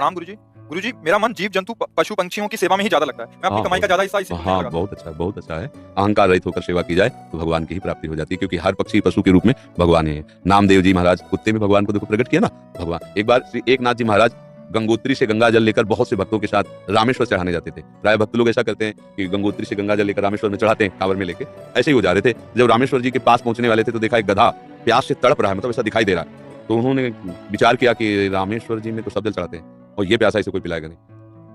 प्रणाम गुरुजी। गुरुजी, मेरा मन जीव जंतु पशु पंछियों की सेवा में ही ज्यादा लगता है। मैं अपनी कमाई का ज्यादा हिस्सा इसी में हाँ, लगाता हूं। बहुत अच्छा है। अहंकार रहित होकर सेवा की जाए तो भगवान की ही प्राप्ति हो जाती है, क्योंकि हर पक्षी पशु के रूप में भगवान ही है। नामदेव जी महाराज कुत्ते में भगवान को देखो प्रकट किया ना भगवान। एक बार श्री एकनाथ जी महाराज गंगोत्री से गंगा जल लेकर बहुत से भक्तों के साथ रामेश्वर चढ़ाने जाते थे। प्राय भक्त लोग ऐसा करते हैं कि गंगोत्री से गंगा जल लेकर रामेश्वर में चढ़ाते हैं कांवर में लेके। ऐसे ही वो जा रहे थे, जब रामेश्वर जी के पास पहुंचने वाले थे तो देखा एक गधा प्यास से तड़प रहा है, मतलब ऐसा दिखाई दे रहा है। तो उन्होंने विचार किया कि रामेश्वर जी में तो सब जल चढ़ाते हैं और ये प्यासा इसे कोई पिलाएगा नहीं।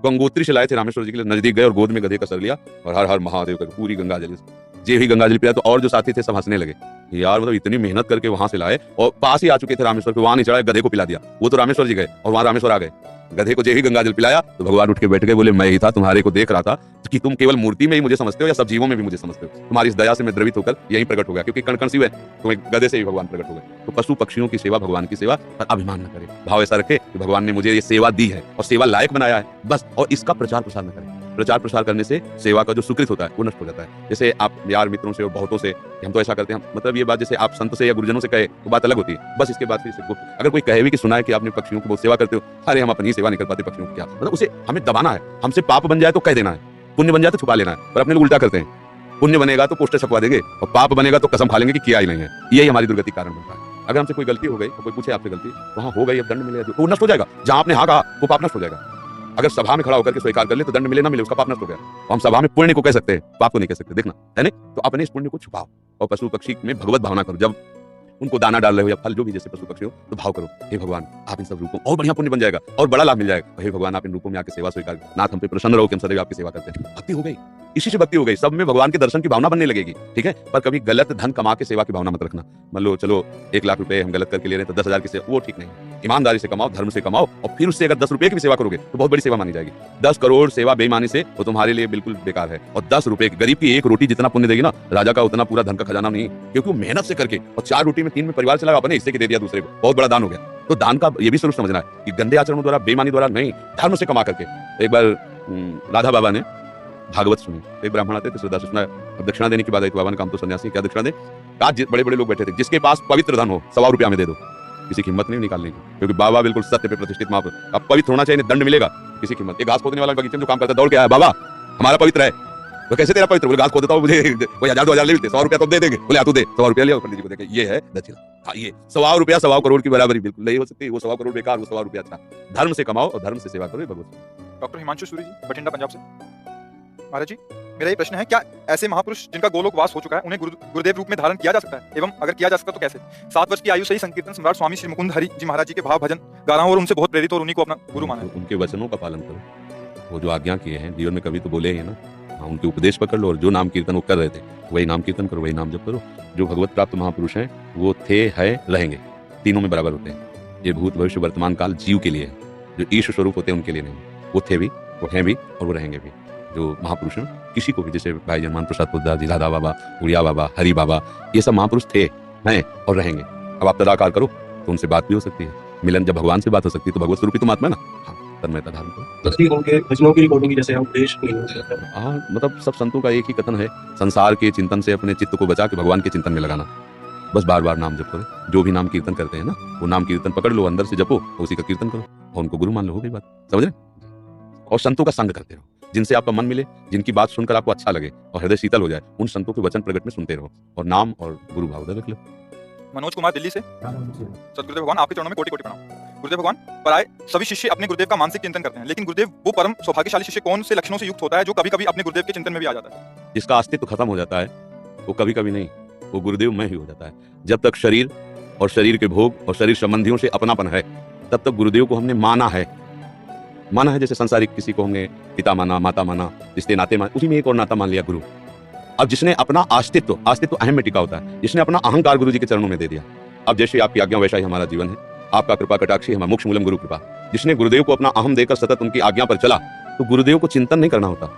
गंगोत्री से लाए थे रामेश्वर जी के लिए, नजदीक गए और गोद में गधे का सर लिया और हर हर महादेव कर पूरी गंगा जल जे ही गंगा जल पिया। तो और जो साथी थे सब हंसने लगे, यार मतलब इतनी मेहनत करके वहां से लाए और पास ही आ चुके थे रामेश्वर के, वहां नहीं चढ़ाए, गधे को पिला दिया। वो तो रामेश्वर जी गए और वहां रामेश्वर आ गए। गधे को जे ही गंगा जल पिलाया तो भगवान उठ के बैठ गए, बोले मैं ही था, तुम्हारे को देख रहा था कि तुम केवल मूर्ति में ही मुझे समझते हो या सब जीवों में भी मुझे समझते हो। तुम्हारी इस दया से मैं द्रवित होकर यही प्रकट हो गया, क्योंकि कण कण शिव है, तो एक गधे से ही भगवान प्रकट हो गए। तो पशु पक्षियों की सेवा भगवान की सेवा पर अभिमान न करे, भाव ऐसा रखे कि भगवान ने मुझे ये सेवा दी है और सेवा लायक बनाया है बस, और इसका प्रचार प्रसार न करें। प्रचार प्रसार करने से सेवा का जो सुकृत होता है वो नष्ट हो जाता है। जैसे आप यार मित्रों से और बहुतों से हम तो ऐसा करते हैं, मतलब ये बात जैसे आप संत से या गुरुजनों से कहे तो बात अलग होती है, बस इसके बाद फिर अगर कोई कहे भी कि सुना है कि आपने पक्षियों की बहुत सेवा करते हो, अरे हम अपनी सेवा नहीं कर पाते पक्षियों की, क्या मतलब उसे हमें दबाना है। हमसे पाप बन जाए तो कह देना है, पुण्य बन जाए तो छुपा लेना है, पर अपने लोग उल्टा करते हैं। पुण्य बनेगा तो पोस्टर छपवा देंगे और पाप बनेगा तो कसम खा लेंगे कि किया ही नहीं है। यही हमारी दुर्गति कारण बनता है। अगर हमसे कोई गलती हो गई तो कोई पूछे आपसे गलती, वहां हो गई, अब दंड मिलेगा, वो नष्ट हो जाएगा। जहां आपने हाँ कहा वो पाप नष्ट हो जाएगा। अगर सभा में खड़ा होकर के स्वीकार कर ले तो दंड मिले ना मिले उसका पाप नष्ट हो गया। और हम सभा में पुण्य को कह सकते हैं, पाप को नहीं कह सकते, देखना है नहीं। तो अपने इस पुण्य को छुपाओ और पशु पक्षी में भगवत भावना करो। जब उनको दाना डाल रहे हो या फल जो भी जैसे पशु पक्षी हो तो भाव करो, हे भगवान आप इन सब रूपों और बढ़िया पुण्य बन जाएगा और बड़ा लाभ मिल जाएगा। हे भगवान आप इन रूपों में आके सेवा स्वीकार, नाथ हम पे प्रसन्न रहो कि हम सदैव आपकी सेवा करते हैं। भक्ति हो गई, इसी से भक्ति हो गई, सब में भगवान के दर्शन की भावना बनने लगेगी। ठीक है, पर कभी गलत धन कमा के सेवा की भावना मत रखना। मान लो चलो 1 लाख रुपए हम गलत करके ले रहे हैं तो 10,000 की सेवा, वो ठीक नहीं। ईमानदारी से कमाओ, धर्म से कमाओ, और फिर उससे अगर 10 रुपए की भी सेवा करोगे तो बहुत बड़ी सेवा मानी जाएगी। 10 करोड़ सेवा बेईमानी से वो तुम्हारे लिए बिल्कुल बेकार है। और 10 रुपए गरीब की 1 रोटी जितना पुण्य देगी ना, राजा का उतना पूरा धन का खजाना नहीं, क्योंकि वो मेहनत से करके और 4 रोटी में 3 में परिवार चलाया, अपने हिस्से के दे दिया दूसरे को, बहुत बड़ा दान हो गया। तो दान का ये भी स्वरूप समझना है कि गंदे आचरणों द्वारा, बेईमानी द्वारा नहीं, धर्म से कमा करके। एक बार राधा बाबा ने भागवत सुनी, एक ब्राह्मण आते थे, श्रद्धा से सुना। अब दक्षिणा देने की बात आई तो बाबा ने काम तो सन्यासी क्या दक्षिणा दे, आज बड़े बड़े लोग बैठे थे, जिसके पास पवित्र धन हो 100 रुपया में दे दो, किसी की हिम्मत नहीं निकालने की, क्योंकि बाबा बिल्कुल सत्य पे प्रतिष्ठित महापुरुष। अब पवित्र होना चाहिए, दंड मिलेगा, किसी की हिम्मत। एक घास खोदने वाला बगीचे में जो काम करता है दौड़ के आया, बाबा हमारा पवित्र है। वो कैसे तेरा पवित्र? बोले घास खोदता हूं, मुझे कोई 1000 2000 ले लेते, 100 रुपया तो दे देंगे। बोले तू दे 100 रुपया, लिया पंडित जी को देके, ये है दक्षिणा। हाँ, ये 100 रुपया 100 करोड़ की बराबरी बिल्कुल नहीं हो सकती। वो 100 करोड़ बेकार, वो 100 रुपया अच्छा। धर्म से कमाओ और धर्म से सेवा करो भगवत। डॉक्टर हिमांशु सूरी जी, बठिंडा पंजाब से। महाराज जी, मेरा ये प्रश्न है, क्या ऐसे महापुरुष जिनका गोलोक वास हो चुका है उन्हें गुरुदेव रूप में धारण किया जा सकता है, एवं अगर किया जा सकता तो कैसे? 7 वर्ष की आयु से ही संकीर्तन सम्राट स्वामी श्री मुकुंद हरि जी महाराज जी के भाव भजन गा रहा हूं और उनसे बहुत प्रेरित और उन्हीं को अपना गुरु माना है। उनके वचनों का पालन करो, वो जो आज्ञा किए हैं जीवन में कभी तो बोले ही ना। हाँ, उनके उपदेश पकड़ लो और जो नाम कीर्तन वो कर रहे थे वही नाम कीर्तन करो, वही नाम जप करो। जो भगवत प्राप्त महापुरुष हैं वो थे, है, रहेंगे, तीनों में बराबर होते हैं। ये भूत भविष्य वर्तमान काल जीव के लिए है, जो ईश्वर स्वरूप होते हैं उनके लिए नहीं। वो थे भी, वो हैं भी और वो रहेंगे भी। जो महापुरुष हैं किसी को भी, जैसे भाई जन मान प्रसाद पोद्दार जी, राधा बाबा, उड़िया बाबा, हरि बाबा, ये सब महापुरुष थे, हैं और रहेंगे। अब आप तदाकार करो तो उनसे बात भी हो सकती है, मिलन जब भगवान से बात हो सकती है तो भगवत स्वरूप ही तुम आत्मा है ना। हाँ, तन्मयता धारण करो। उनके भजनों की रिकॉर्डिंग जैसे हम देश नहीं हो सकते। हाँ, मतलब सब संतों का एक ही कथन है, संसार के चिंतन से अपने चित्त को बचा के भगवान के चिंतन में लगाना। बस बार बार नाम जप करो। जो भी नाम कीर्तन करते हैं ना, वो नाम कीर्तन पकड़ लो, अंदर से जपो, उसी का कीर्तन करो और उनको गुरु मान लो, हो गई बात। समझ रहे? और संतों का संग करते रहो, जिनसे आपका मन मिले, जिनकी बात सुनकर आपको अच्छा लगे और हृदय शीतल हो जाए, उन संतों के वचन प्रकट में सुनते रहो और नाम और गुरु भाव रख लो। मनोज कुमार दिल्ली से। सतगुरुदेव भगवान, आपके चरणों में कोटि कोटि प्रणाम। गुरुदेव भगवान, प्राय सभी शिष्य अपने गुरुदेव का मानसिक चिंतन करते हैं, लेकिन गुरुदेव वो परम सौभाग्यशाली शिष्य कौन से लक्षणों से युक्त होता है जो कभी कभी अपने गुरुदेव के चिंतन में भी आ जाता है? जिसका अस्तित्व खत्म हो जाता है वो कभी कभी नहीं, वो गुरुदेव में ही हो जाता है। जब तक शरीर और शरीर के भोग और शरीर संबंधियों से अपनापन है तब तक गुरुदेव को हमने माना है। जैसे संसारिक किसी को हमने पिता माना, माता माना, रिश्ते नाते माना, उसी में एक और नाता मान लिया गुरु। अब जिसने अपना अस्तित्व अहम में टिका होता है, जिसने अपना अहंकार गुरु जी के चरणों में दे दिया, अब जैसे आपकी आज्ञा वैसा ही हमारा जीवन है, आपका कृपा कटाक्षी हमारा मोक्ष मूलम गुरु कृपा। जिसने गुरुदेव को अपना अहम देकर सतत उनकी आज्ञा पर चला तो गुरुदेव को चिंतन नहीं करना होता,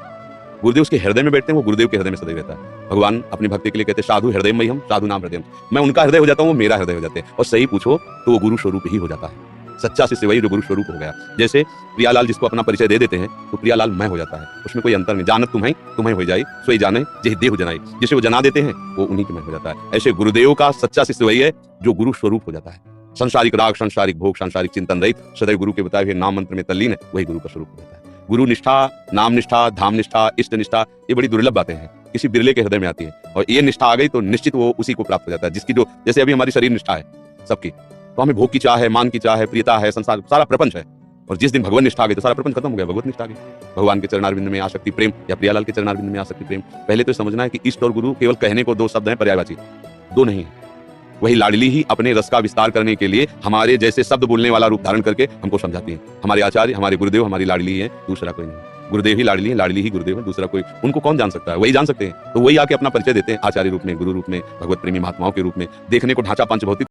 गुरुदेव उसके हृदय में बैठते हैं, वो गुरुदेव के हृदय में सदैव रहता है। भगवान अपनी भक्ति के लिए कहते हैं साधु हृदय में हम, साधु नाम हृदय। मैं उनका हृदय हो जाता हूँ, वो मेरा हृदय हो जाते हैं, और सही पूछो तो वो गुरु स्वरूप ही हो जाता है। सच्चा शिष्य वही जो गुरु स्वरूप हो गया। जैसे प्रियालाल जिसको अपना परिचय दे देते हैं तो प्रियालाल मैं हो जाता है, उसमें कोई अंतर नहीं। जानत तुम्हें हो जाए, सोई जाने जेहि देहु जनाई, जिसे वो जना देते हैं वो उन्हीं के में हो जाता है। ऐसे गुरुदेव का सच्चा शिष्य वही है जो गुरु स्वरूप हो जाता है। संसारिक राग, संसारिक भोग, संसारिक चिंतन रहित सदैव गुरु के बताए हुए नाम मंत्र में तल्लीन है, वही गुरु का स्वरूप होता है। गुरु निष्ठा, नाम निष्ठा, धाम निष्ठा, इष्ट निष्ठा, ये बड़ी दुर्लभ बातें हैं, किसी बिरले के हृदय में आती है, और ये निष्ठा आ गई तो निश्चित वो उसी को प्राप्त हो जाता है जिसकी जो, जैसे अभी हमारी शरीर निष्ठा है सबकी, तो हमें भोग की चाह है, मान की चाह है, प्रियता है, संसार सारा प्रपंच है, और जिस दिन भगवान निष्ठा आ गई तो सारा प्रपंच खत्म हो गया, भगवत निष्ठा आ गई। भगवान के चरणारविंद में आसक्ति प्रेम, या प्रियालाल के चरणारविंद में आसक्ति प्रेम। पहले तो समझना है कि इष्ट और गुरु केवल कहने को दो शब्द हैं, पर्यायवाची दो नहीं है। वही लाडली ही अपने रस का विस्तार करने के लिए हमारे जैसे शब्द बोलने वाला रूप धारण करके हमको समझाती है। हमारे आचार्य, हमारे गुरुदेव हमारी लाडली है, दूसरा कोई नहीं। गुरुदेव ही लाडली है, लाडली ही गुरुदेव है, दूसरा कोई, उनको कौन जान सकता है, वही जान सकते हैं। तो वही आके अपना परिचय देते हैं आचार्य रूप में, गुरु रूप में, भगवत प्रेमी महात्माओं के रूप में। देखने को ढांचा पंच भौतिक